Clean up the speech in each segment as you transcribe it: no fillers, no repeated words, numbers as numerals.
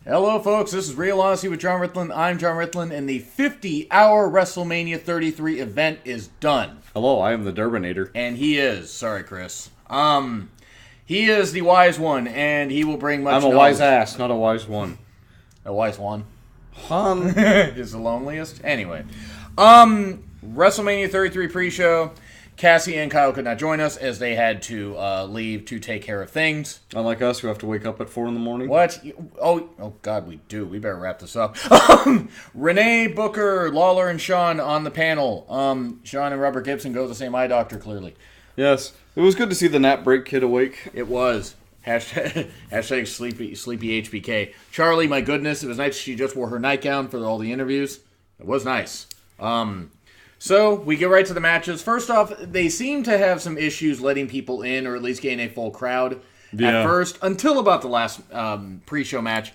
Hello, folks. This is Real Honesty with John Ritland. I'm John Ritland, and the 50-hour WrestleMania 33 event is done. Hello, I am the Durbinator. And he is. Sorry, Chris. He is the wise one, and he will bring much I'm a knowledge. wise ass, not a wise one. A wise one? Han. Is the loneliest? Anyway. WrestleMania 33 pre-show. Cassie and Kyle could not join us as they had to leave to take care of things. Unlike us, who have to wake up at 4 in the morning. What? Oh God, we do. We better wrap this up. Renee, Booker, Lawler, and Sean on the panel. Sean and Robert Gibson go to the same eye doctor, clearly. Yes. It was good to see the nap break kid awake. It was. Hashtag sleepy HBK. Charlie, my goodness, it was nice she just wore her nightgown for all the interviews. It was nice. So, we get right to the matches. First off, they seem to have some issues letting people in, or at least getting a full crowd at first, until about the last pre-show match.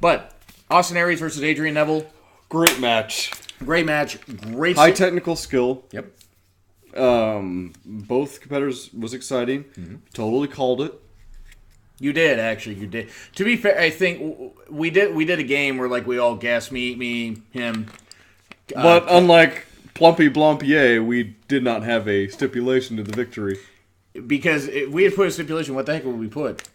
But, Austin Aries versus Adrian Neville. Great match. Great match. Great High technical skill. Yep. Both competitors was exciting. Mm-hmm. Totally called it. You did, actually. You did. To be fair, I think we did a game where like we all guessed, me, him. But unlike Plumpy Blompier, we did not have a stipulation to the victory. Because if we had put a stipulation, what the heck would we put?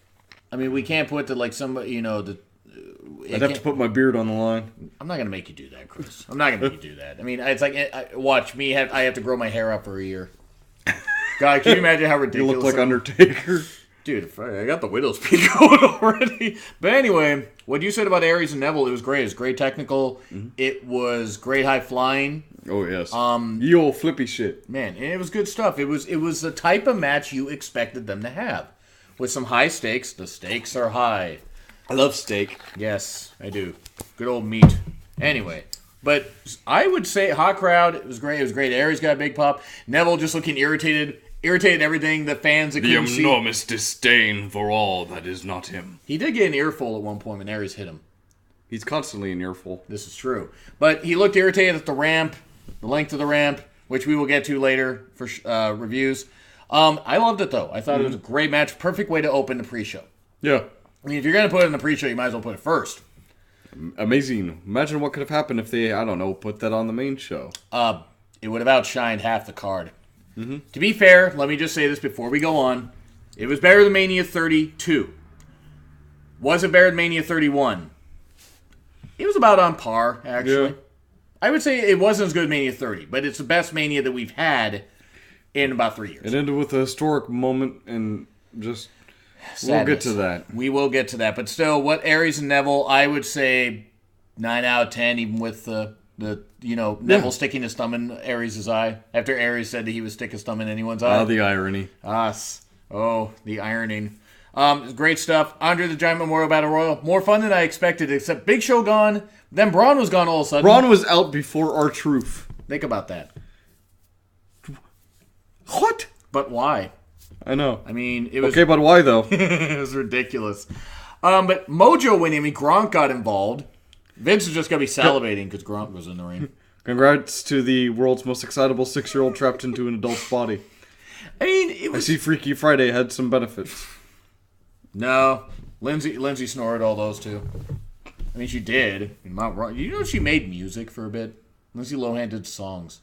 I mean, we can't put like somebody, I'd have to put my beard on the line. I'm not going to make you do that, Chris. I'm not going to make you do that. I mean, it's like, watch me, I have to grow my hair up for a year. God, can you imagine how ridiculous? You look like Undertaker. Dude, I got the widow's peak going already. But anyway, what you said about Aries and Neville, it was great. It was great technical. Mm-hmm. It was great high flying. Oh, yes. Ye old flippy shit. Man, and it was good stuff. It was the type of match you expected them to have. With some high stakes. The stakes are high. I love steak. Yes, I do. Good old meat. Anyway, but I would say hot crowd. It was great. It was great. Aries got a big pop. Neville just looking irritated everything. The fans that couldn't see. The enormous disdain for all that is not him. He did get an earful at one point when Aries hit him. He's constantly an earful. This is true. But he looked irritated at the ramp, the length of the ramp, which we will get to later for reviews. I loved it, though. I thought it was a great match. Perfect way to open the pre-show. Yeah. I mean, if you're going to put it in the pre-show, you might as well put it first. Amazing. Imagine what could have happened if they, put that on the main show. It would have outshined half the card. Mm-hmm. To be fair, let me just say this before we go on. It was better than Mania 32. Was it better than Mania 31? It was about on par, actually. Yeah. I would say it wasn't as good as Mania 30, but it's the best Mania that we've had in about 3 years. It ended with a historic moment and just... Sadness. We'll get to that. We will get to that. But still, what Aries and Neville, I would say 9 out of 10, even with Neville sticking his thumb in Aries' eye. After Aries said that he would stick his thumb in anyone's eye. Oh, the irony. The ironing. Great stuff. Andre the Giant Memorial Battle Royal. More fun than I expected, except Big Show gone. Then Braun was gone all of a sudden. Braun was out before R-Truth. Think about that. What? But why? I know. I mean, it was... Okay, but why, though? It was ridiculous. But Mojo winning, Gronk got involved. Vince is just going to be salivating because Gronk was in the ring. Congrats to the world's most excitable 6-year-old trapped into an adult's body. I mean, I see Freaky Friday had some benefits. No. Lindsay snored all those, too. I mean, she did. I'm not wrong. You know she made music for a bit? Lindsay Lohan did songs.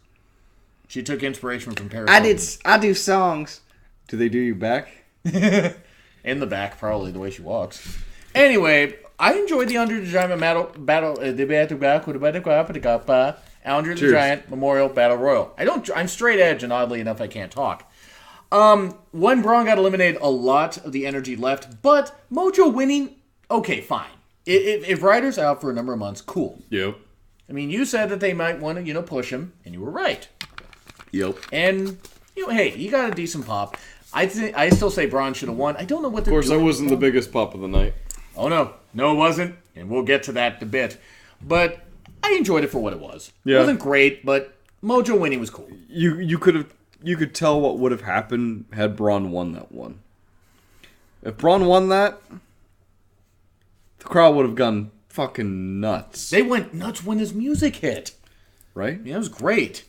She took inspiration from Paris. I do songs. Do they do you back? In the back, probably, the way she walks. Anyway, I enjoyed the Andre the Giant battle. Andre the Giant Memorial Battle Royal. I'm straight edge, and oddly enough, I can't talk. When Braun got eliminated, a lot of the energy left, but Mojo winning, okay, fine. If Ryder's out for a number of months, cool. Yep. I mean, you said that they might want to, push him, and you were right. Yep. And, hey, he got a decent pop. I still say Braun should have won. I don't know what they're doing. Of course, that wasn't the biggest pop of the night. Oh, no. No, it wasn't. And we'll get to that in a bit. But I enjoyed it for what it was. Yeah. It wasn't great, but Mojo winning was cool. You could tell what would have happened had Braun won that one. If Braun won that, the crowd would have gone fucking nuts. They went nuts when his music hit. Right? Yeah, it was great.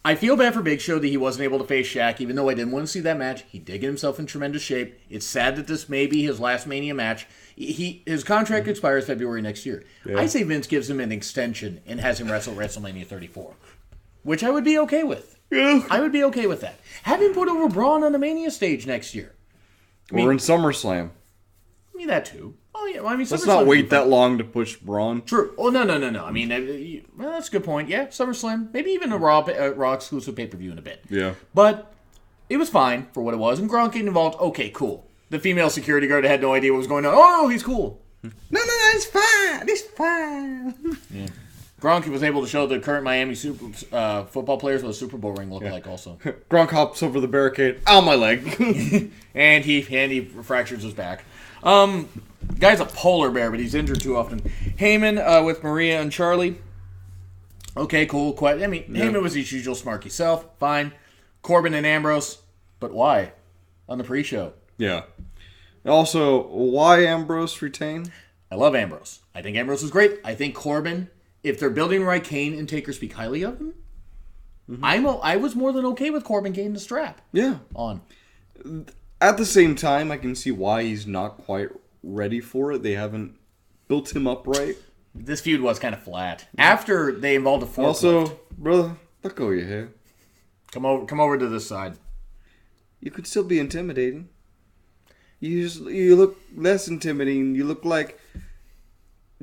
I feel bad for Big Show that he wasn't able to face Shaq, even though I didn't want to see that match. He did get himself in tremendous shape. It's sad that this may be his last Mania match. His contract expires February next year. Yeah. I say Vince gives him an extension and has him wrestle WrestleMania 34, which I would be okay with. Yeah. I would be okay with that. Have him put over Braun on the Mania stage next year. Or in SummerSlam. I mean, that too. Oh, yeah. Well, I mean, let's not wait that long to push Braun. True. Oh, no. I mean, well, that's a good point. Yeah, SummerSlam. Maybe even a Raw exclusive pay-per-view in a bit. Yeah. But it was fine for what it was. And Gronk getting involved, okay, cool. The female security guard had no idea what was going on. Oh, he's cool. No, it's fine. It's fine. Yeah. Gronk was able to show the current Miami football players what a Super Bowl ring looked like also. Gronk hops over the barricade. Ow, my leg. and he fractures his back. Guy's a polar bear, but he's injured too often. Heyman with Maria and Charlie. Okay, cool. I mean, Heyman was his usual smarky self. Fine. Corbin and Ambrose. But why? On the pre-show. Yeah. Also, why Ambrose retain? I love Ambrose. I think Ambrose is great. I think Corbin, if they're building right, Kane and Taker speak highly of him. Mm-hmm. I was more than okay with Corbin getting the strap. Yeah. On. At the same time, I can see why he's not quite ready for it. They haven't built him up right. This feud was kind of flat. After they involved a forklift. Also, brother, let go of your hair. Come over to this side. You could still be intimidating. You look less intimidating. You look like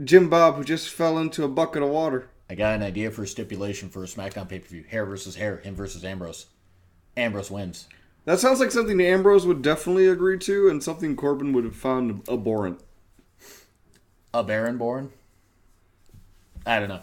Jim Bob who just fell into a bucket of water. I got an idea for a stipulation for a SmackDown pay-per-view. Hair versus hair. Him versus Ambrose. Ambrose wins. That sounds like something Ambrose would definitely agree to and something Corbin would have found abhorrent. A Baron born? I don't know.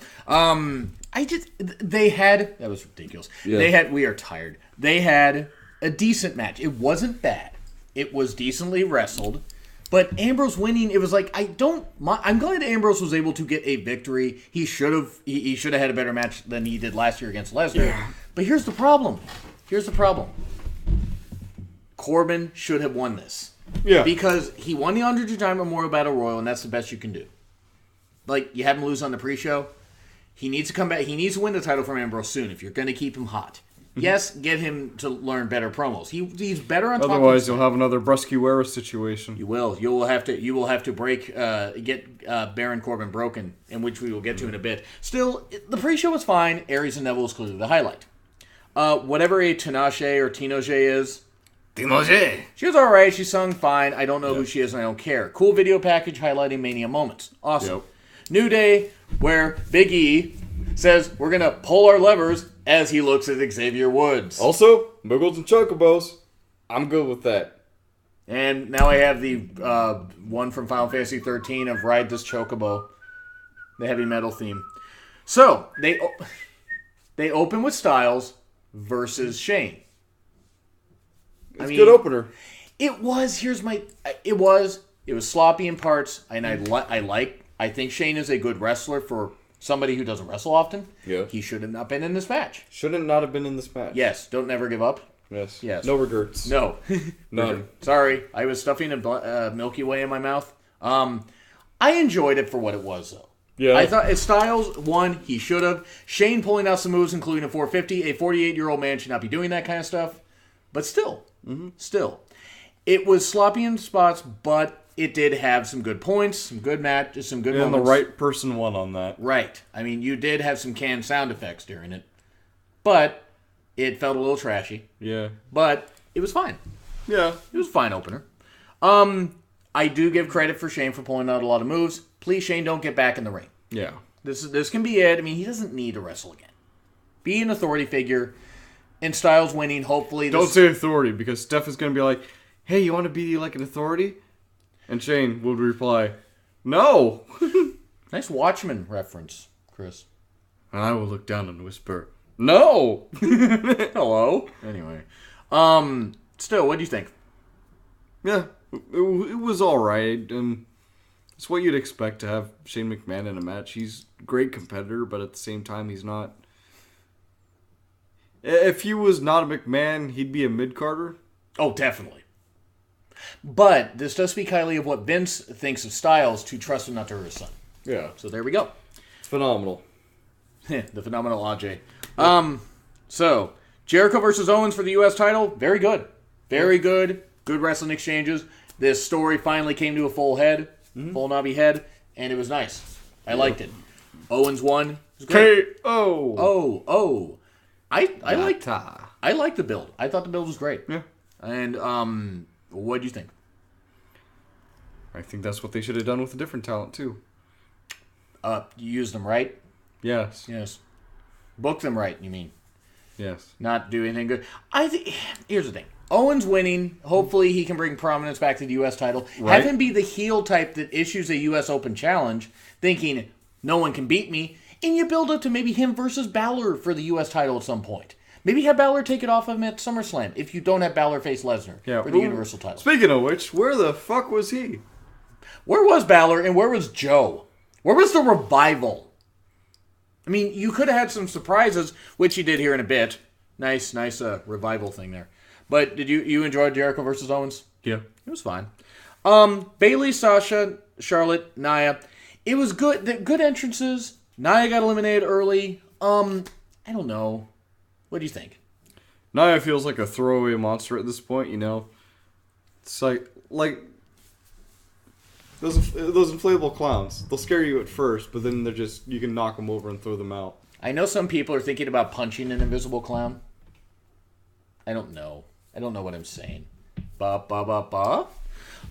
That was ridiculous. Yeah. We are tired. They had a decent match. It wasn't bad. It was decently wrestled. But Ambrose winning, it was like, I'm glad Ambrose was able to get a victory. He should have had a better match than he did last year against Lesnar. Yeah. But here's the problem. Corbin should have won this. Yeah. Because he won the Andre the Giant Memorial Battle Royal, and that's the best you can do. Like, you have him lose on the pre-show. He needs to come back. He needs to win the title from Ambrose soon if you're going to keep him hot. Yes, get him to learn better promos. He's better on top. Otherwise, you'll have another Brusky-Wera situation. You will. You will have to get Baron Corbin broken, in which we will get to in a bit. Still, the pre-show was fine. Aries and Neville was clearly the highlight. Whatever a Tinashe or Tinoche is, she was all right. She sung fine. I don't know who she is, and I don't care. Cool video package highlighting Mania moments. Awesome. Yep. New Day, where Big E says we're gonna pull our levers as he looks at Xavier Woods. Also, Muggles and Chocobos. I'm good with that. And now I have the one from Final Fantasy 13 of Ride This Chocobo, the heavy metal theme. So they open with Styles versus Shane. It's a good opener. It was. It was sloppy in parts, and I think Shane is a good wrestler for somebody who doesn't wrestle often. Yeah. He should have not been in this match. Shouldn't not have been in this match. Yes. Don't never give up. Yes. No regrets. No. None. Sorry. I was stuffing a Milky Way in my mouth. I enjoyed it for what it was, though. Yeah. I thought Styles won. He should have. Shane pulling out some moves, including a 450. A 48-year-old man should not be doing that kind of stuff. But still. Mm-hmm. Still. It was sloppy in spots, but it did have some good points, some good matches, some good moments. And the right person won on that. Right. I mean, you did have some canned sound effects during it. But it felt a little trashy. Yeah. But it was fine. Yeah. It was a fine opener. I do give credit for Shane for pulling out a lot of moves. Please, Shane, don't get back in the ring. Yeah. This can be it. I mean, he doesn't need to wrestle again. Be an authority figure. And Styles winning, hopefully. Don't say authority, because Steph is going to be like, hey, you want to be like an authority? And Shane would reply, no. Nice Watchmen reference, Chris. And I will look down and whisper, no. Hello. Anyway. Still, what do you think? Yeah, it was all right. It's what you'd expect to have Shane McMahon in a match. He's a great competitor, but at the same time, he's not. If he was not a McMahon, he'd be a mid-carder. Oh, definitely. But this does speak highly of what Vince thinks of Styles to trust him not to hurt his son. Yeah. So there we go. Phenomenal. The phenomenal Aj. So, Jericho versus Owens for the U.S. title, very good. Very good. Good wrestling exchanges. This story finally came to a full knobby head, and it was nice. I liked it. Owens won. K.O. I liked the build. I thought the build was great. Yeah. And what do you think? I think that's what they should have done with a different talent, too. You used them right? Yes. Yes. Book them right, you mean? Yes. Not do anything good. Here's the thing. Owens winning, hopefully he can bring prominence back to the U.S. title. Right. Have him be the heel type that issues a U.S. Open challenge, thinking, no one can beat me, and you build up to maybe him versus Balor for the U.S. title at some point. Maybe have Balor take it off of him at SummerSlam if you don't have Balor face Lesnar for the Universal title. Speaking of which, where the fuck was he? Where was Balor and where was Joe? Where was the revival? I mean, you could have had some surprises, which you did here in a bit. Nice revival thing there. But did you enjoy Jericho versus Owens? Yeah. It was fine. Bayley, Sasha, Charlotte, Nia. It was good. Good entrances. Nia got eliminated early. I don't know. What do you think? Nia feels like a throwaway monster at this point, you know? It's like those inflatable clowns. They'll scare you at first, but then you can knock them over and throw them out. I know some people are thinking about punching an invisible clown. I don't know. I don't know what I'm saying.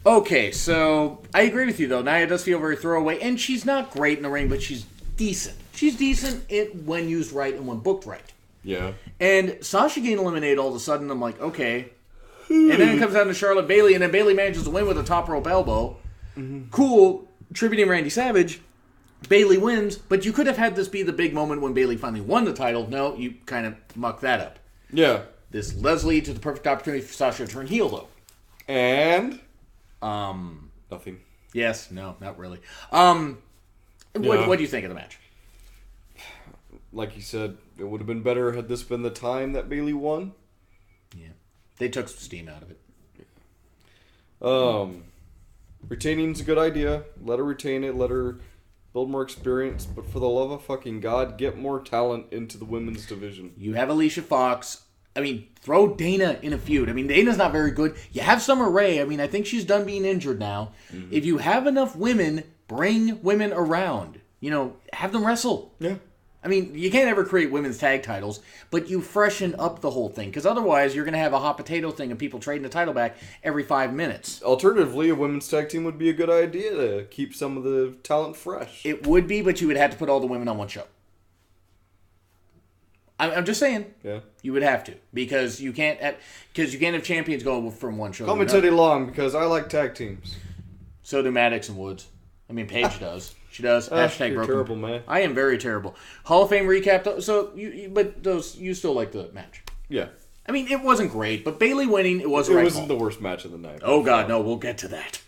Okay, so I agree with you, though. Nia does feel very throwaway, and she's not great in the ring, but she's decent. She's decent when used right and when booked right. Yeah. And Sasha getting eliminated all of a sudden, I'm like, okay. And then it comes down to Charlotte Bayley, and then Bayley manages to win with a top rope elbow. Mm-hmm. Cool, tributing Randy Savage. Bayley wins, but you could have had this be the big moment when Bayley finally won the title. No, you kind of mucked that up. Yeah. This Leslie to the perfect opportunity for Sasha to turn heel, though. And? Nothing. Yes, no, not really. What do you think of the match? Like you said, it would have been better had this been the time that Bayley won. Yeah. They took some steam out of it. Retaining's a good idea. Let her retain it. Let her build more experience. But for the love of fucking God, get more talent into the women's division. You have Alicia Fox. I mean, throw Dana in a feud. I mean, Dana's not very good. You have Summer Rae. I mean, I think she's done being injured now. Mm-hmm. If you have enough women, bring women around. You know, have them wrestle. Yeah. I mean, you can't ever create women's tag titles, but you freshen up the whole thing. Because otherwise, you're going to have a hot potato thing of people trading the title back every 5 minutes. Alternatively, a women's tag team would be a good idea to keep some of the talent fresh. It would be, but you would have to put all the women on one show. I'm just saying. Yeah. You would have to. Because you can't have champions go from one show Call me Teddy Long, because I like tag teams. So do Maddox and Woods. I mean, Paige does. She does. Hashtag you're broken. terrible, man. I am very terrible. Hall of Fame recap. So, you still like the match? Yeah. I mean, it wasn't great, but Bayley winning, it was It right wasn't call. the worst match of the night. Oh, God, no. We'll get to that.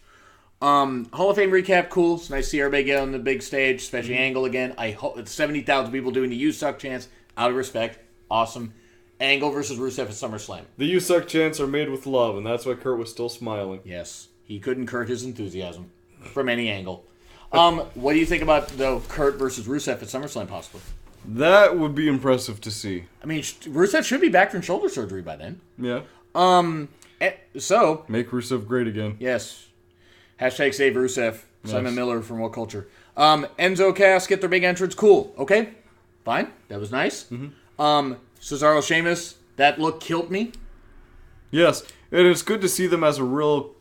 Hall of Fame recap, cool. It's nice to see everybody get on the big stage, especially Angle again. I hope it's 70,000 people doing the You Suck chants out of respect. Awesome. Angle versus Rusev at SummerSlam. The You Suck chants are made with love, and that's why Kurt was still smiling. Yes. He couldn't curt his enthusiasm from any angle. What do you think about, though, Kurt versus Rusev at SummerSlam, possibly? That would be impressive to see. I mean, Rusev should be back from shoulder surgery by then. Yeah. So... Make Rusev great again. Yes. Hashtag save Rusev. Yes. Simon Miller from What Culture. Enzo Cass get their big entrance. Cool. Okay. Fine. That was nice. Mm-hmm. Cesaro Sheamus. That look killed me. Yes. And it's good to see them as a real...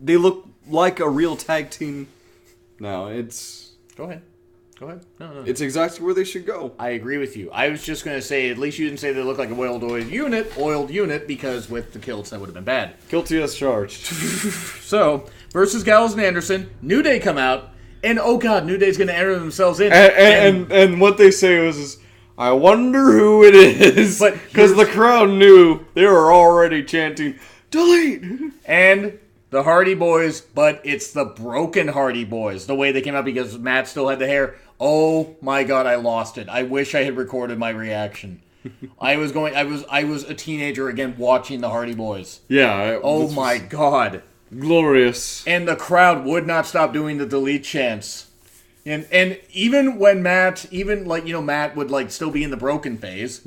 They look like a real tag team now. It's... Go ahead. No. It's exactly where they should go. I agree with you. I was just going to say, at least you didn't say they look like a oiled unit, because with the kilts, that would have been bad. Guilty as charged. So, versus Gallows and Anderson, New Day come out, and oh god, New Day's going to enter themselves in. And what they say is, I wonder who it is. Because the crowd knew they were already chanting, delete! And... the Hardy Boys, but it's the broken Hardy Boys. The way they came out because Matt still had the hair. Oh my god, I lost it. I wish I had recorded my reaction. I was a teenager again watching the Hardy Boys. Yeah. Oh my god. Glorious. And the crowd would not stop doing the delete chants. And even when Matt would still be in the broken phase.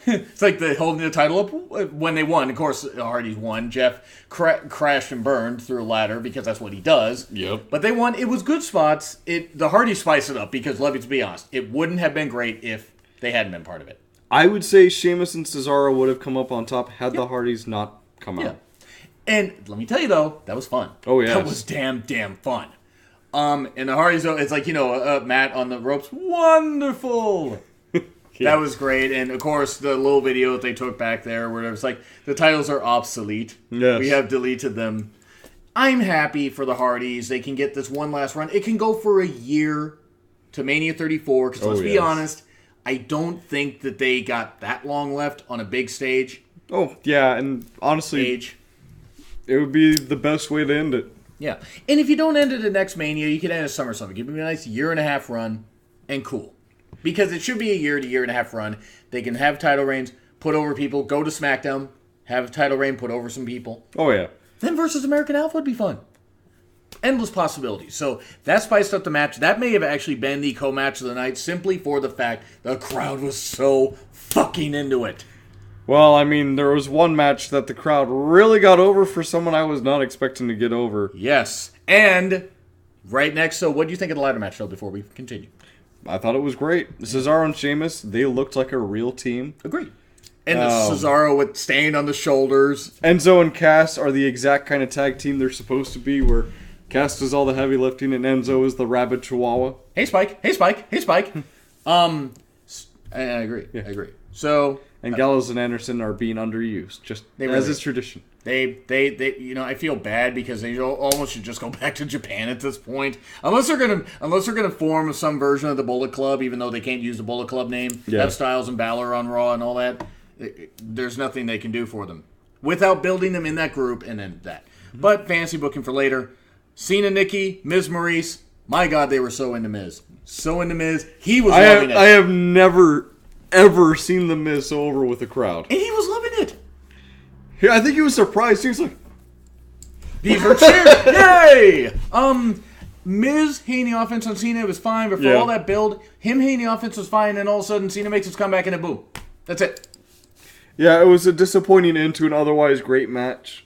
It's like the holding the title up when they won. Of course, the Hardys won. Jeff crashed and burned through a ladder because that's what he does. Yep. But they won. It was good spots. The Hardys spiced it up because, let's be honest, it wouldn't have been great if they hadn't been part of it. I would say Sheamus and Cesaro would have come up on top had the Hardys not come out. And let me tell you, though, that was fun. Oh, yeah. That was damn fun. And the Hardys, though, it's like, Matt on the ropes. Wonderful! That was great. And, of course, the little video that they took back there where it was like, the titles are obsolete. Yes. We have deleted them. I'm happy for the Hardys. They can get this one last run. It can go for a year to Mania 34, because let's be honest, I don't think that they got that long left on a big stage. Oh, yeah, and honestly, it would be the best way to end it. Yeah. And if you don't end it at next Mania, you can end at SummerSlam. Give them a nice 1.5 year run, and cool. Because it should be a 1.5 year run. They can have title reigns, put over people, go to SmackDown, have a title reign, put over some people. Oh, yeah. Then versus American Alpha would be fun. Endless possibilities. So that spiced up the match. That may have actually been the co-match of the night simply for the fact the crowd was so fucking into it. Well, I mean, there was one match that the crowd really got over for someone I was not expecting to get over. Yes. And right next, so what do you think of the ladder match, though, before we continue? I thought it was great. Cesaro and Sheamus, they looked like a real team. Agreed. And the Cesaro with Stain on the shoulders. Enzo and Cass are the exact kind of tag team they're supposed to be, where Cass does all the heavy lifting and Enzo is the rabid chihuahua. Hey, Spike. Hey, Spike. Hey, Spike. I agree. Yeah. I agree. So... And Gallows and Anderson are being underused, just as is tradition. They I feel bad because they almost should just go back to Japan at this point, unless they're gonna form some version of the Bullet Club, even though they can't use the Bullet Club name. Yeah. Have Styles and Balor on Raw and all that. There's nothing they can do for them without building them in that group and then that. Mm-hmm. But fancy booking for later. Cena, Nikki, Miz, Maurice. My God, they were so into Miz. So into Miz. He was loving it. I have never ever seen the Miz so over with the crowd. And he was loving it. Yeah, I think he was surprised. He was like, "These are cheers! Yay!" Miz hitting the offense on Cena was fine, but for all that build, him hitting the offense was fine, and all of a sudden Cena makes his comeback and a boom. That's it. Yeah, it was a disappointing end to an otherwise great match.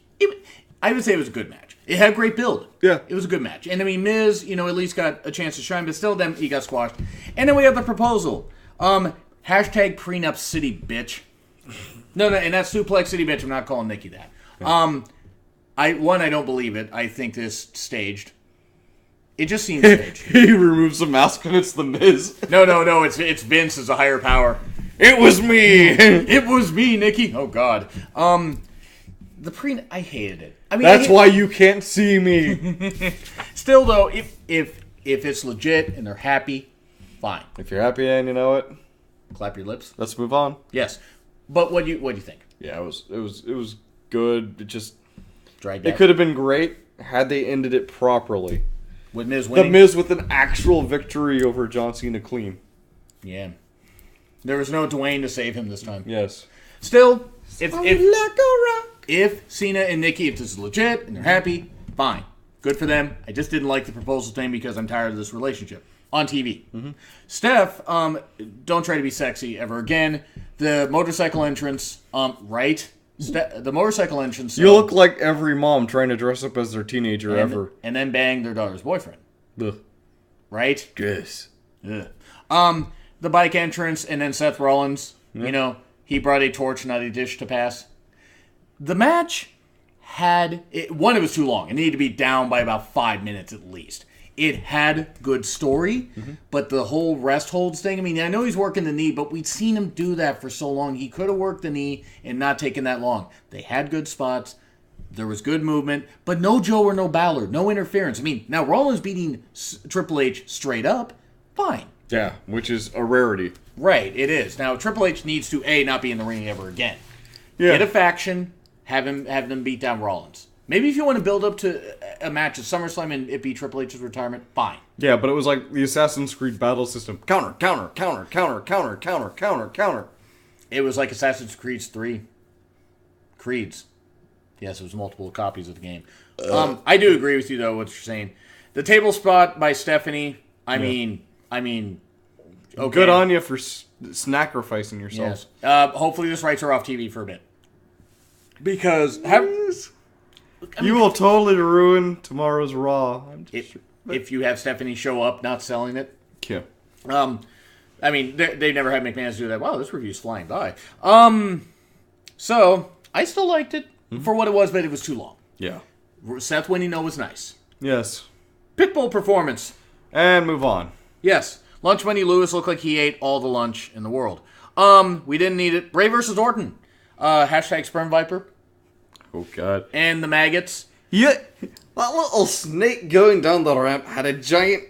I would say it was a good match. It had great build. Yeah. It was a good match. And I mean, Miz, at least got a chance to shine, but still then he got squashed. And then we have the proposal. Hashtag prenup city bitch. No, and that's suplex city bitch. I'm not calling Nikki that. I don't believe it. I think this staged. It just seems staged. He removes the mask and it's the Miz. No. It's Vince as a higher power. It was me. It was me, Nikki. Oh God. The prenup. I hated it. I mean, that's why you can't see me. Still though, if it's legit and they're happy, fine. If you're happy and you know it, clap your lips. Let's move on. Yes, but what do you think? Yeah, it was good. It just dragged out. It could have been great had they ended it properly. With Miz winning? The Miz with an actual victory over John Cena clean. Yeah. There was no Dwayne to save him this time. Yes. Still, if Cena and Nikki, if this is legit and they're happy, fine. Good for them. I just didn't like the proposal thing because I'm tired of this relationship. On TV. Mm-hmm. Steph, don't try to be sexy ever again. The motorcycle entrance, right? The motorcycle entrance. You look like every mom trying to dress up as their teenager ever. And then bang their daughter's boyfriend. Ugh. Right? Yes. Ugh. The bike entrance, and then Seth Rollins, he brought a torch, not a dish to pass. The match it was too long. It needed to be down by about 5 minutes at least. It had good story, but the whole rest holds thing, I mean, I know he's working the knee, but we'd seen him do that for so long. He could have worked the knee and not taken that long. They had good spots. There was good movement, but no Joe or no Ballard, no interference. I mean, now Rollins beating Triple H straight up, fine. Yeah, which is a rarity. Right, it is. Now, Triple H needs to, not be in the ring ever again. Yeah. Get a faction, have them beat down Rollins. Maybe if you want to build up to a match at SummerSlam and it be Triple H's retirement, fine. Yeah, but it was like the Assassin's Creed battle system. Counter, counter, counter, counter, counter, counter, counter, counter. It was like Assassin's Creed 3. Creeds. Yes, it was multiple copies of the game. I do agree with you, though, what you're saying. The table spot by Stephanie, I mean, I mean, okay. Good on you for sacrificing yourself. Yes. Hopefully this writes her off TV for a bit. Because You will totally ruin tomorrow's Raw. if you have Stephanie show up not selling it. Yeah. I mean, they never had McMahon's do that. Wow, this review's flying by. So, I still liked it for what it was, but it was too long. Yeah. Seth winning, though, was nice. Yes. Pitbull performance. And move on. Yes. Lunch Money Lewis looked like he ate all the lunch in the world. We didn't need it. Bray versus Orton. Hashtag Sperm Viper. Oh, God. And the maggots. Yeah. That little snake going down the ramp had a giant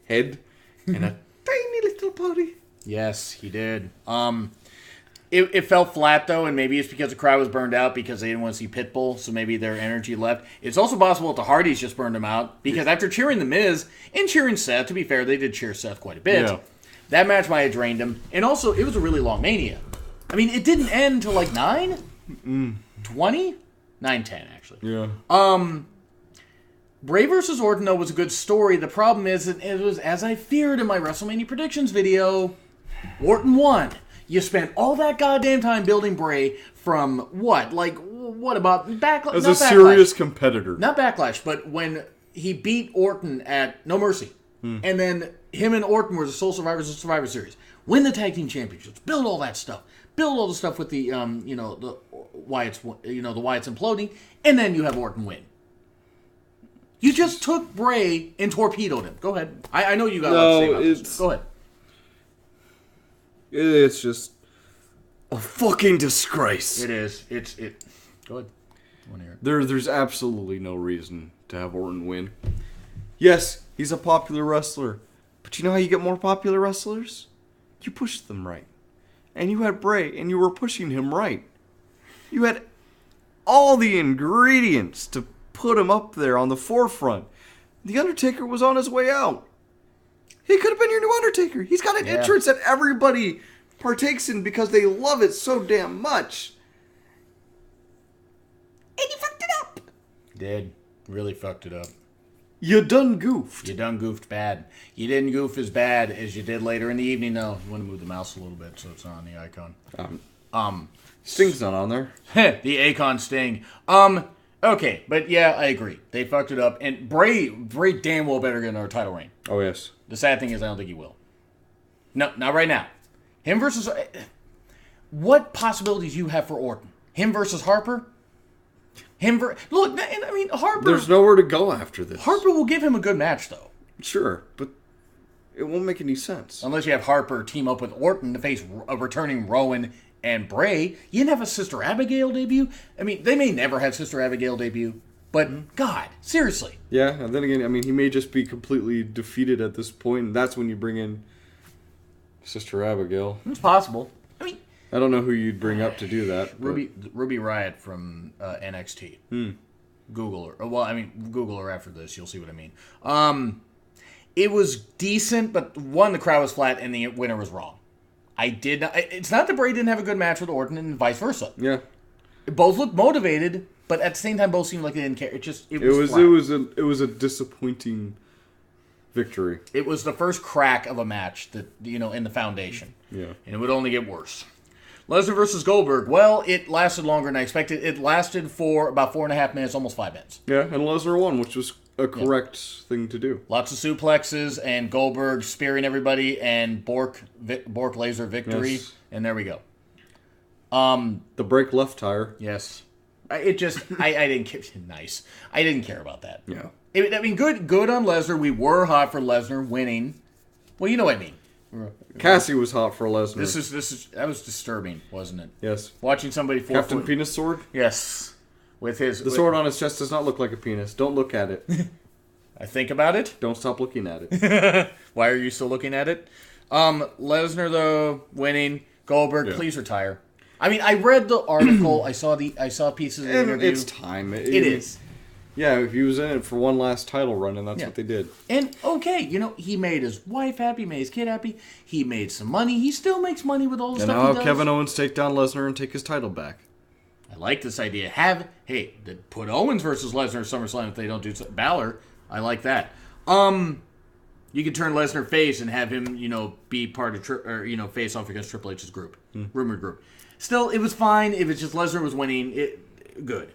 head and a tiny little body. Yes, he did. It fell flat, though, and maybe it's because the crowd was burned out because they didn't want to see Pitbull, so maybe their energy left. It's also possible that the Hardys just burned him out, because after cheering The Miz and cheering Seth, to be fair, they did cheer Seth quite a bit. Yeah. That match might have drained him. And also, it was a really long Mania. I mean, it didn't end until like 9? 20? 9:10, actually. Yeah. Bray vs. Orton, though, was a good story. The problem is, it was, as I feared in my WrestleMania predictions video, Orton won. You spent all that goddamn time building Bray from what? Like, what about Backlash? As a serious competitor. Not Backlash, but when he beat Orton at No Mercy. And then him and Orton were the sole survivors of Survivor Series. Win the tag team championships. Build all that stuff. Build all the stuff with the, the Wyatt's imploding. And then you have Orton win. You just took Bray and torpedoed him. Go ahead. I know you got a lot to say about this. Go ahead. It's just a fucking disgrace. It is. Go ahead. I want to hear it. There's absolutely no reason to have Orton win. Yes, he's a popular wrestler. But you know how you get more popular wrestlers? You push them right. And you had Bray, and you were pushing him right. You had all the ingredients to put him up there on the forefront. The Undertaker was on his way out. He could have been your new Undertaker. He's got an entrance that everybody partakes in because they love it so damn much. And you fucked it up. Did. Really fucked it up. You done goofed. You done goofed bad. You didn't goof as bad as you did later in the evening, though. You want to move the mouse a little bit so it's not on the icon. Sting's not on there. The Akon Sting. Okay, but yeah, I agree. They fucked it up. And Bray damn well better get another title reign. Oh, yes. The sad thing is I don't think he will. No, not right now. Him versus... What possibilities you have for Orton? Him versus Harper? Look, I mean, Harper... There's nowhere to go after this. Harper will give him a good match, though. Sure, but it won't make any sense. Unless you have Harper team up with Orton to face a returning Rowan and Bray. You didn't have a Sister Abigail debut? I mean, they may never have Sister Abigail debut, but God, seriously. Yeah, and then again, I mean, he may just be completely defeated at this point, and that's when you bring in Sister Abigail. It's possible. I mean... I don't know who you'd bring up to do that. Ruby Riott from NXT. Google her. Well, I mean, Google her after this. You'll see what I mean. It was decent, but one, the crowd was flat, and the winner was wrong. It's not that Bray didn't have a good match with Orton, and vice versa. Yeah. Both looked motivated, but at the same time, both seemed like they didn't care. It was a disappointing victory. It was the first crack of a match that in the foundation. Yeah. And it would only get worse. Lesnar versus Goldberg. Well, it lasted longer than I expected. It lasted for about 4.5 minutes, almost 5 minutes. Yeah, and Lesnar won, which was a correct thing to do. Lots of suplexes and Goldberg spearing everybody and Bork laser victory. Yes. And there we go. The break left tire. Yes. I didn't care. Nice. I didn't care about that. Yeah. Good on Lesnar. We were hot for Lesnar winning. Well, you know what I mean. Cassie was hot for Lesnar. That was disturbing, wasn't it? Yes. Watching somebody Captain Penis Sword? Yes. The sword on his chest does not look like a penis. Don't look at it. I think about it. Don't stop looking at it. Why are you still looking at it? Lesnar though winning. Goldberg, please retire. I mean, I read the article. I saw pieces of the interview. It's time. It is. Yeah, if he was in it for one last title run, and that's what they did. And, okay, he made his wife happy, made his kid happy. He made some money. He still makes money with all the stuff he does. And now Kevin Owens take down Lesnar and take his title back. I like this idea. Put Owens versus Lesnar at SummerSlam if they don't do Balor. I like that. You could turn Lesnar face and have him, be part of, face off against Triple H's group, rumored group. Still, it was fine. It was just Lesnar was winning. Good.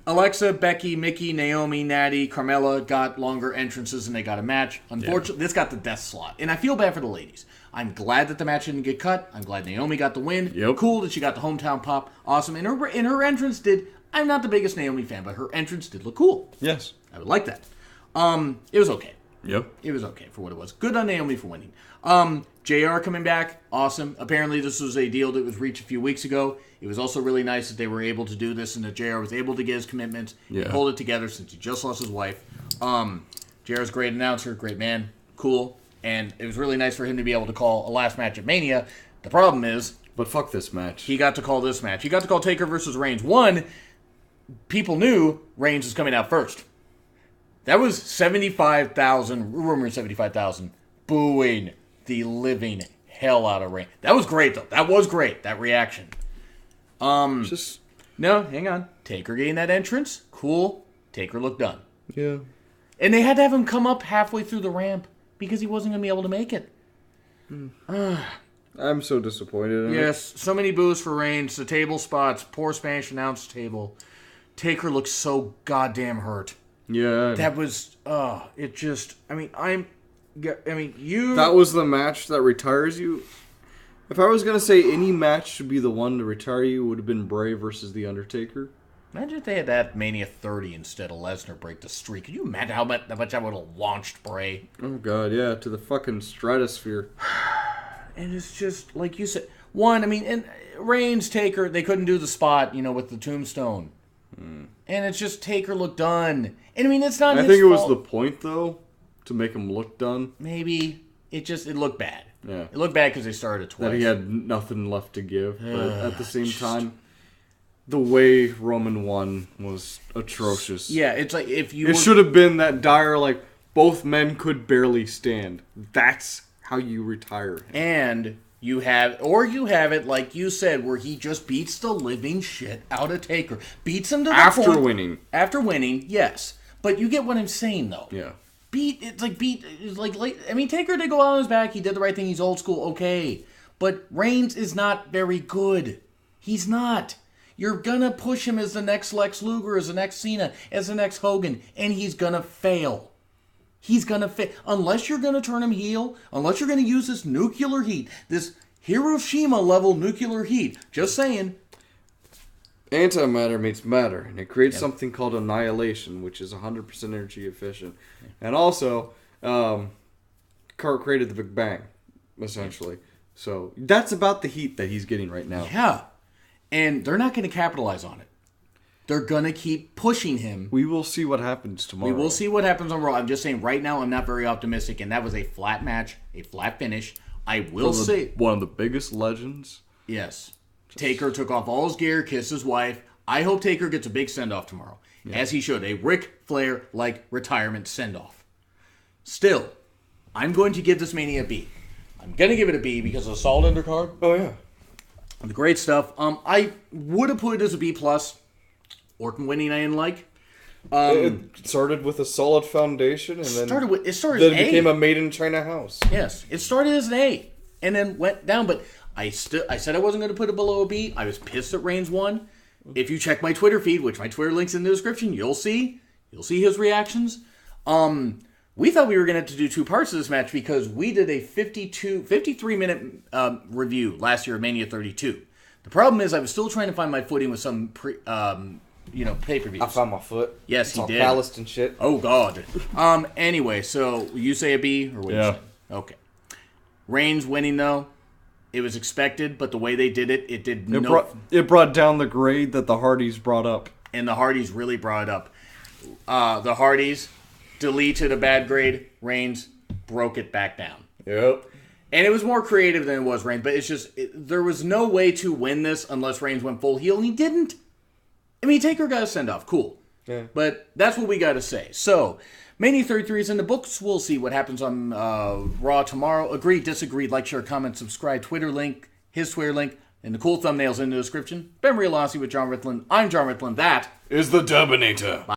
Alexa, Becky, Mickey, Naomi, Natty, Carmella got longer entrances and they got a match. Unfortunately, this got the death slot. And I feel bad for the ladies. I'm glad that the match didn't get cut. I'm glad Naomi got the win. Yep. Cool that she got the hometown pop. Awesome. And her entrance did... I'm not the biggest Naomi fan, but her entrance did look cool. Yes. I would like that. It was okay. Yep. It was okay for what it was. Good on Naomi for winning. JR coming back. Awesome. Apparently this was a deal that was reached a few weeks ago. It was also really nice that they were able to do this and that JR was able to get his commitments and hold it together since he just lost his wife. JR's a great announcer, great man, cool. And it was really nice for him to be able to call a last match at Mania. The problem is... But fuck this match. He got to call this match. He got to call Taker versus Reigns. One, people knew Reigns was coming out first. That was 75,000, rumored 75,000, booing the living hell out of Reigns. That was great, though. That was great, that reaction. No, hang on. Taker getting that entrance. Cool. Taker looked done. Yeah. And they had to have him come up halfway through the ramp because he wasn't going to be able to make it. I'm so disappointed in it. Yes, so many boos for Reigns. The table spots, poor Spanish announce table. Taker looks so goddamn hurt. Yeah. That was, it just, you... That was the match that retires you. If I was going to say any match should be the one to retire you, it would have been Bray versus The Undertaker. Imagine if they had that Mania 30 instead of Lesnar break the streak. Can you imagine how much that would have launched Bray? Oh, God, yeah, to the fucking stratosphere. And it's just, like you said, and Reigns, Taker, they couldn't do the spot, with the tombstone. And it's just Taker looked done. And it's not his fault. I think it was the point, though, to make him look done. Maybe. It looked bad. Yeah. It looked bad because they started twice. That he had nothing left to give. But at the same time, the way Roman won was atrocious. Yeah, it's like if you... It should have been that dire, both men could barely stand. That's how you retire him. And you have it, like you said, where he just beats the living shit out of Taker. Beats him to the point... After winning. After winning, yes. But you get what I'm saying, though. Yeah. Taker did go out on his back. He did the right thing. He's old school. Okay. But Reigns is not very good. He's not. You're going to push him as the next Lex Luger, as the next Cena, as the next Hogan, and he's going to fail. He's going to fail. Unless you're going to turn him heel, unless you're going to use this nuclear heat, this Hiroshima-level nuclear heat. Just saying. Antimatter meets matter, and it creates something called annihilation, which is 100% energy efficient. And also, created the Big Bang, essentially. So that's about the heat that he's getting right now. Yeah. And they're not going to capitalize on it. They're going to keep pushing him. We will see what happens tomorrow. We will see what happens on Raw. I'm just saying, right now, I'm not very optimistic, and that was a flat match, a flat finish. I will say... One of the biggest legends. Yes. Taker took off all his gear, kissed his wife. I hope Taker gets a big send-off tomorrow. Yeah. As he should. A Ric Flair-like retirement send-off. Still, I'm going to give this Mania a B. I'm going to give it a B because of the solid undercard. Oh, yeah. The great stuff. I would have put it as a B+. Orton winning I didn't like. It started with a solid foundation, and then it started then as it became a made-in-China house. Yes. It started as an A, and then went down, but... I said I wasn't going to put it below a B. I was pissed that Reigns won. If you check my Twitter feed, which my Twitter link's in the description, you'll see his reactions. We thought we were going to have to do two parts of this match because we did a 53-minute review last year of Mania 32. The problem is I was still trying to find my footing with some pay-per-views. I found my foot. Yes, it's he all did. calloused and shit. Oh, God. Anyway, so you say a B or what do you say? Okay. Reigns winning, though. It was expected, but the way they did it, it brought down the grade that the Hardys brought up. And the Hardys really brought it up. The Hardys deleted a bad grade. Reigns broke it back down. Yep. And it was more creative than it was Reigns, but it's just, there was no way to win this unless Reigns went full heel, and he didn't. Taker got a send-off. Cool. Yeah. But that's what we got to say. So... Mania 33 is in the books. We'll see what happens on Raw tomorrow. Agree, disagree, like, share, comment, subscribe. Twitter link, his Twitter link, and the cool thumbnails in the description. Ben Riolasi with John Ritland. I'm John Ritland. That is the Durbinator.